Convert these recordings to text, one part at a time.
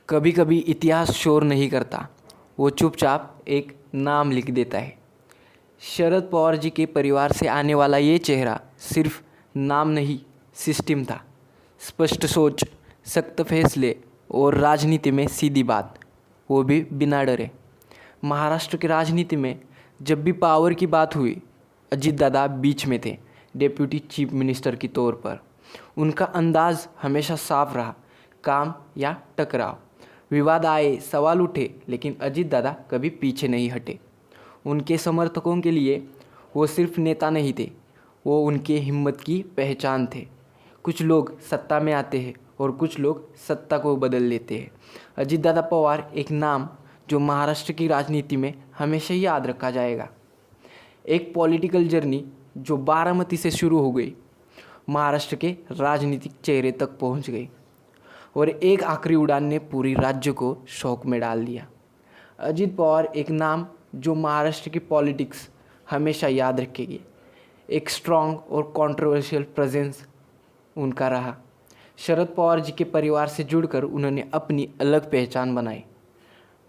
कभी कभी इतिहास शोर नहीं करता, वो चुपचाप एक नाम लिख देता है। शरद पवार जी के परिवार से आने वाला ये चेहरा सिर्फ नाम नहीं, सिस्टम था। स्पष्ट सोच, सख्त फैसले और राजनीति में सीधी बात, वो भी बिना डरे। महाराष्ट्र की राजनीति में जब भी पावर की बात हुई, अजीत दादा बीच में थे, डेप्यूटी चीफ मिनिस्टर के तौर पर। उनका अंदाज हमेशा साफ रहा, काम या टकराव, विवाद आए, सवाल उठे, लेकिन अजीत दादा कभी पीछे नहीं हटे। उनके समर्थकों के लिए वो सिर्फ नेता नहीं थे, वो उनके हिम्मत की पहचान थे। कुछ लोग सत्ता में आते हैं और कुछ लोग सत्ता को बदल लेते हैं। अजीत दादा पवार एक नाम जो महाराष्ट्र की राजनीति में हमेशा ही याद रखा जाएगा। एक पॉलिटिकल जर्नी जो बारामती से शुरू हो गई, महाराष्ट्र के राजनीतिक चेहरे तक पहुंच गई और एक आखिरी उड़ान ने पूरी राज्य को शौक में डाल दिया। अजीत पवार एक नाम जो महाराष्ट्र की पॉलिटिक्स हमेशा याद रखेगी। एक स्ट्रॉन्ग और कंट्रोवर्शियल प्रेजेंस उनका रहा। शरद पवार जी के परिवार से जुड़कर उन्होंने अपनी अलग पहचान बनाई।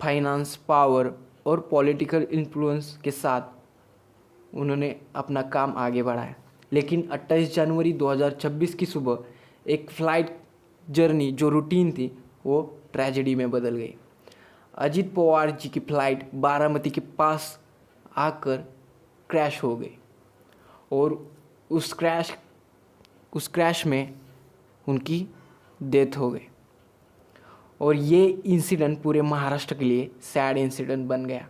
फाइनेंस, पावर और पॉलिटिकल इन्फ्लुएंस के साथ उन्होंने अपना काम आगे बढ़ाया। लेकिन 28 जनवरी 2026 की सुबह एक फ्लाइट जर्नी जो रूटीन थी, वो ट्रेजेडी में बदल गई। अजीत पवार जी की फ़्लाइट बारामती के पास आकर क्रैश हो गई और उस क्रैश में उनकी डेथ हो गई। और ये इंसिडेंट पूरे महाराष्ट्र के लिए सैड इंसिडेंट बन गया।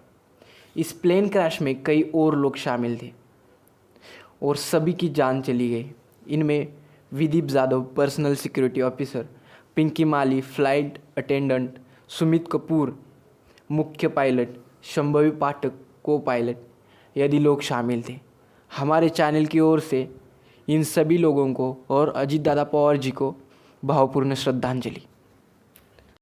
इस प्लेन क्रैश में कई और लोग शामिल थे और सभी की जान चली गई। इनमें Vidip Jadhav, personal security officer, Pinky Mali, flight attendant, Sumit Kapoor, मुख्य पायलट, शंभवी पाठक, को पायलट यदि लोग शामिल थे। हमारे चैनल की ओर से इन सभी लोगों को और अजीत दादा पवार जी को भावपूर्ण श्रद्धांजलि।